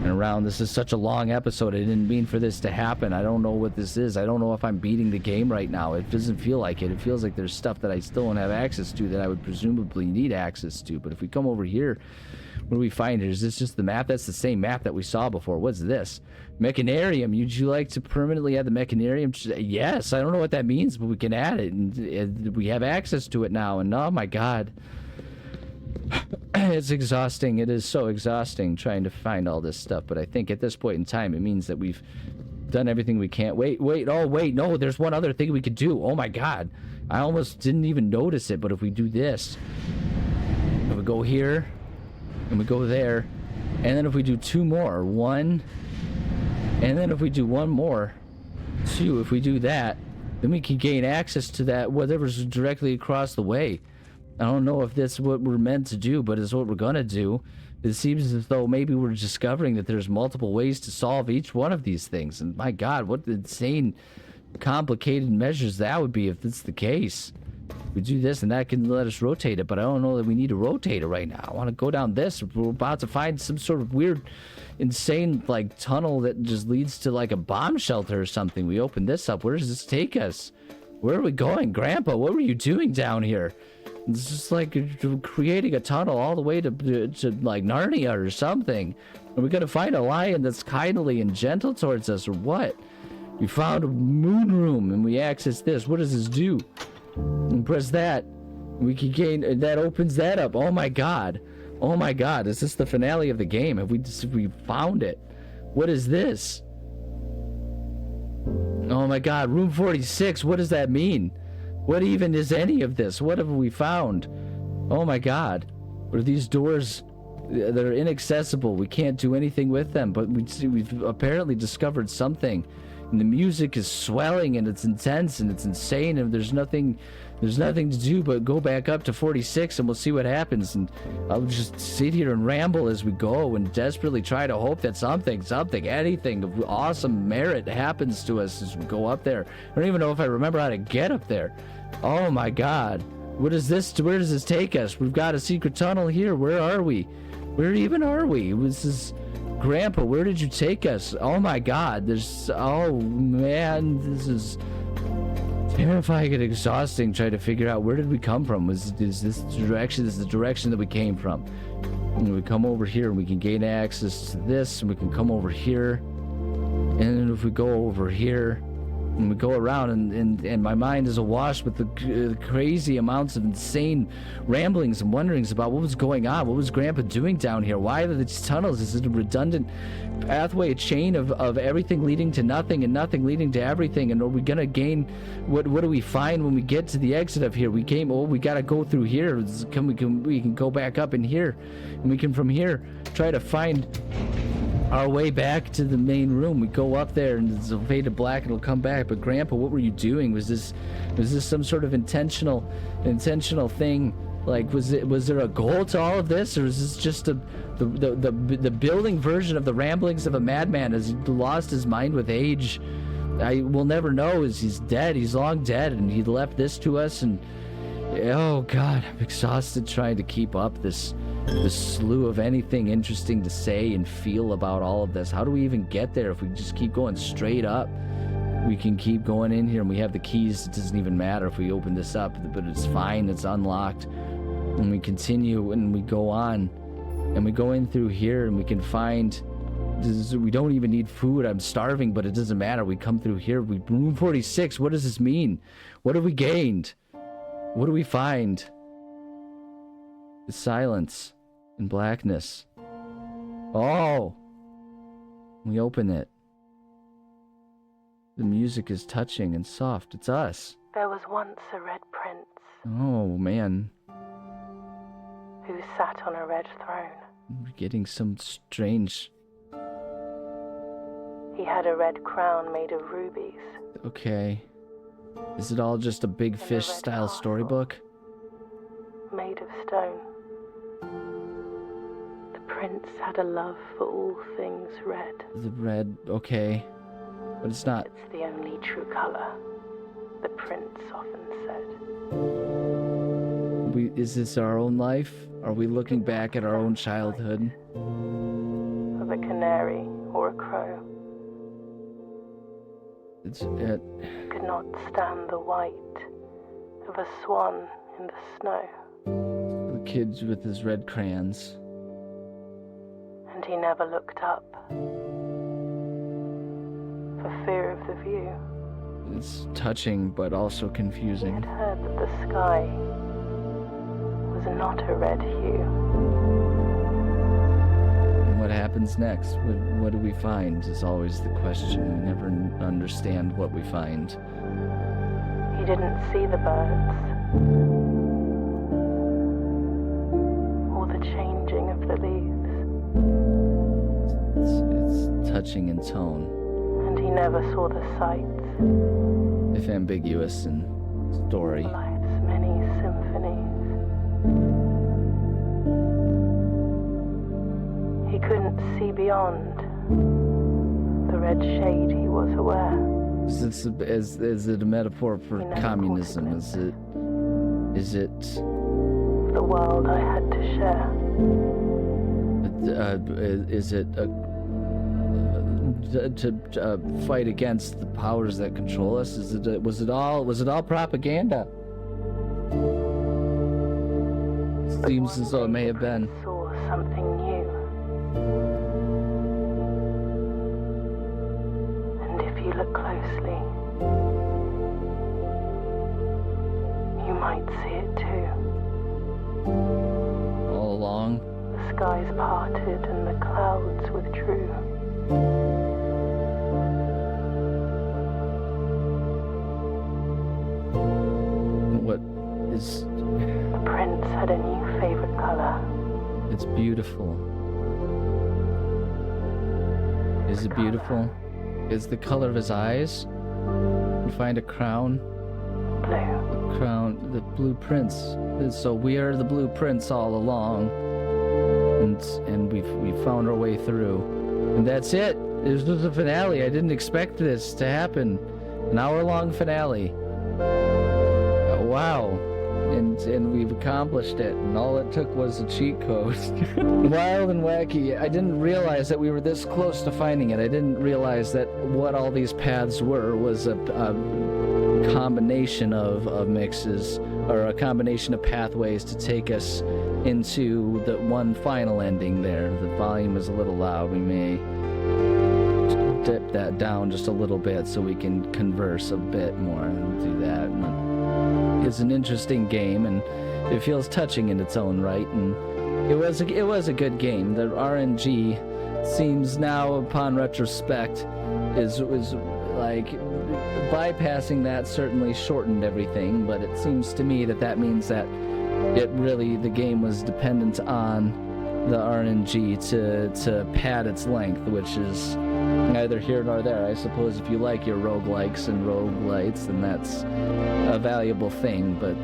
And around. This is such a long episode. I didn't mean for this to happen. I don't know what this is. I don't know if I'm beating the game right now. It doesn't feel like it. It feels like there's stuff that I still don't have access to that I would presumably need access to. But if we come over here, what do we find? Is this just the map? That's the same map that we saw before. What's this? Mechanarium. Would you like to permanently add the Mechanarium? Yes. I don't know what that means, but we can add it. And we have access to it now. And oh my God. It's exhausting. It is so exhausting trying to find all this stuff, but I think at this point in time it means that we've done everything we can. Wait, no, there's one other thing we could do. Oh my God, I almost didn't even notice it. But if we do this, if we go here and we go there, and then if we do 2 more, 1, and then if we do 1 more, 2, if we do that, then we can gain access to that whatever's directly across the way. I don't know if that's what we're meant to do, but it's what we're gonna do. It seems as though maybe we're discovering that there's multiple ways to solve each one of these things. And my God, what insane, complicated measures that would be if that's the case. We do this and that can let us rotate it, but I don't know that we need to rotate it right now. I want to go down this. We're about to find some sort of weird, insane, like, tunnel that just leads to, like, a bomb shelter or something. We open this up. Where does this take us? Where are we going? Grandpa, what were you doing down here? It's just like creating a tunnel all the way to like Narnia or something. Are we gonna find a lion that's kindly and gentle towards us or what? We found a moon room and we access this. What does this do? And press that. We can gain... That opens that up. Oh my God. Oh my God. Is this the finale of the game? Have we found it? What is this? Oh my God. Room 46. What does that mean? What even is any of this? What have we found? Oh my God. What are these doors that are inaccessible? We can't do anything with them, but we've apparently discovered something And the music is swelling and it's intense and it's insane, and there's nothing to do but go back up to 46 and we'll see what happens. And I'll just sit here and ramble as we go and desperately try to hope that something, anything of awesome merit happens to us as we go up there. I don't even know if I remember how to get up there. Oh my God. Where does this take us? We've got a secret tunnel here. Where are we? Where even are we? This is Grandpa, where did you take us? Oh my God, oh man, this is terrifying and exhausting trying to figure out where did we come from. Is this direction? This is the direction that we came from. And we come over here and we can gain access to this, and we can come over here. And if we go over here, and we go around, and my mind is awash with the crazy amounts of insane ramblings and wonderings about what was going on. What was Grandpa doing down here? Why are these tunnels? Is it a redundant pathway, a chain of everything leading to nothing and nothing leading to everything? And are we gonna gain? What do we find when we get to the exit of here? We gotta go through here. We can go back up in here, and we can from here try to find our way back to the main room. We go up there and it's faded black and it'll come back. But Grandpa, what were you doing? Was this some sort of intentional thing? Like, was there a goal to all of this, or is this just the building version of the ramblings of a madman? Has he lost his mind with age? I will never know. He's dead. He's long dead, and he left this to us. And oh God, I'm exhausted trying to keep up this slew of anything interesting to say and feel about all of this. How do we even get there if we just keep going straight up? We can keep going in here, and we have the keys. It doesn't even matter if we open this up, but it's fine. It's unlocked. And we continue, and we go on, and we go in through here, and we can find... We don't even need food. I'm starving, but it doesn't matter. We come through here. Room 46. What does this mean? What have we gained? What do we find? It's silence and blackness. Oh! We open it. The music is touching and soft. It's us. There was once a red prince. Oh, man. Who sat on a red throne. We're getting some strange... He had a red crown made of rubies. Okay. Is it all just a big fish-style storybook? Made of stone. The prince had a love for all things red. The red, okay. But it's not... It's the only true color, the prince often said. Is this our own life? Are we looking back at our own childhood? Of a canary or a crow. Could not stand the white of a swan in the snow. The kid with his red crayons. And he never looked up for fear of the view. It's touching, but also confusing. He had heard that the sky was not a red hue. What happens next? What do we find is always the question. We never understand what we find. He didn't see the birds or the changing of the leaves. It's touching in tone. And he never saw the sights. If ambiguous in story. Life's many symphonies. He couldn't see beyond the red shade. He was aware. Is it a metaphor for communism? Is it the world I had to share? Is it to fight against the powers that control us? Was it all propaganda? Seems as though it may have been. Saw something new. And if you look closely, you might see it too. All along? The skies parted and the clouds withdrew. What is... The prince had a new favorite color. It's beautiful. Is it beautiful? is the color of his eyes. We find a crown. Blue. The crown, the blueprints. So we are the blueprints all along. And we've found our way through. And that's it. This was the finale. I didn't expect this to happen. An hour-long finale. Wow. And we've accomplished it, and all it took was a cheat code. Wild and wacky. I didn't realize that we were this close to finding it. I didn't realize that what all these paths were was a combination of mixes, or a combination of pathways to take us into the one final ending there. The volume is a little loud. We may dip that down just a little bit so we can converse a bit more and do that. It's an interesting game, and it feels touching in its own right, and it was a good game. The RNG seems now, upon retrospect, is like bypassing that certainly shortened everything, but it seems to me that means that the game was dependent on the RNG to pad its length, which is neither here nor there. I suppose if you like your roguelikes and roguelites, then that's a valuable thing, but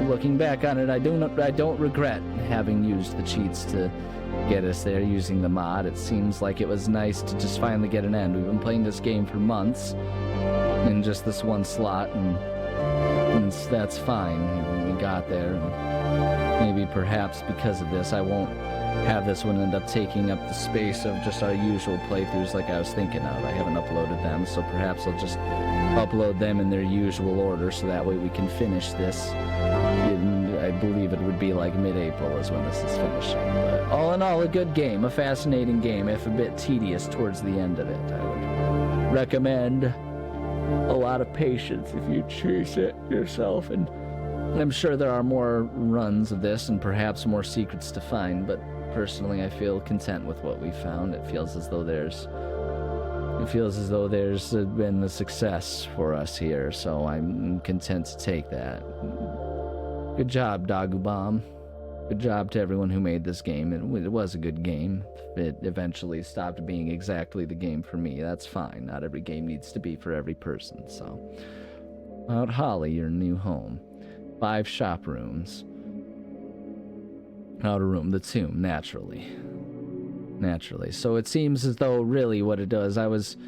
looking back on it, I don't regret having used the cheats to get us there using the mod. It seems like it was nice to just finally get an end. We've been playing this game for months in just this one slot, and that's fine. We got there. Maybe perhaps because of this, I won't have this one end up taking up the space of just our usual playthroughs like I was thinking of. I haven't uploaded them, so perhaps I'll just upload them in their usual order, so that way we can finish this. I believe it would be like mid-April is when this is finishing. But all in all, a good game, a fascinating game, if a bit tedious towards the end of it. I would recommend a lot of patience if you choose it yourself, and I'm sure there are more runs of this and perhaps more secrets to find, but personally I feel content with what we found. It feels as though there's been a success for us here, so I'm content to take that. Good job, Dagubomb. Good job to everyone who made this game. It was a good game. It eventually stopped being exactly the game for me. That's fine. Not every game needs to be for every person, so. Mount Holly, your new home. 5 shop rooms. Outer room, the tomb, naturally. So it seems as though really what it does, I was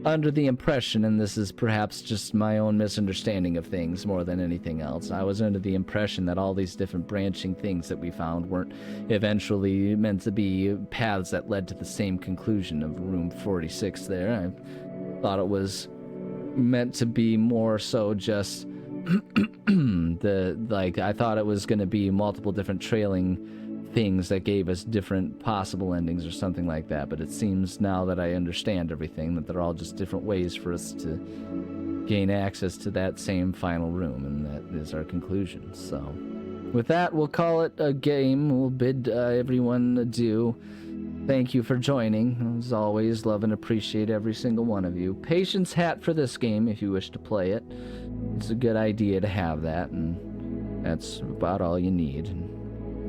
under the impression, and this is perhaps just my own misunderstanding of things more than anything else, I was under the impression that all these different branching things that we found weren't eventually meant to be paths that led to the same conclusion of room 46 there. I thought it was meant to be more so just I thought it was going to be multiple different trailing things that gave us different possible endings or something like that, but it seems now that I understand everything that they're all just different ways for us to gain access to that same final room, and that is our conclusion. So with that, we'll call it a game. We'll bid everyone adieu. Thank you for joining. As always, love and appreciate every single one of you. Patience hat for this game if you wish to play it. It's a good idea to have that, and that's about all you need.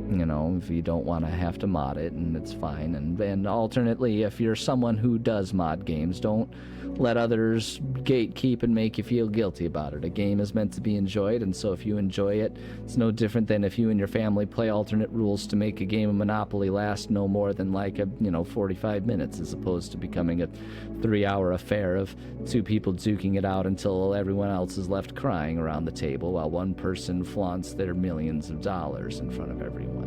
You know, if you don't want to have to mod it, and it's fine. And alternately, if you're someone who does mod games, don't let others gatekeep and make you feel guilty about it. A game is meant to be enjoyed, and so if you enjoy it, it's no different than if you and your family play alternate rules to make a game of Monopoly last no more than 45 minutes, as opposed to becoming a 3-hour affair of 2 people duking it out until everyone else is left crying around the table while one person flaunts their millions of dollars in front of everyone.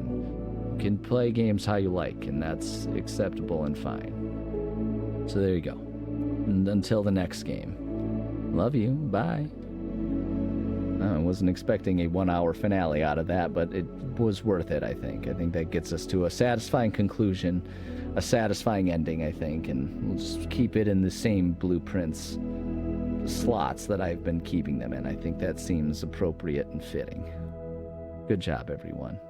You can play games how you like, and that's acceptable and fine. So there you go. And until the next game. Love you. Bye. I wasn't expecting a 1-hour finale out of that, but it was worth it, I think. I think that gets us to a satisfying conclusion, a satisfying ending, I think, and we'll just keep it in the same blueprints slots that I've been keeping them in. I think that seems appropriate and fitting. Good job, everyone.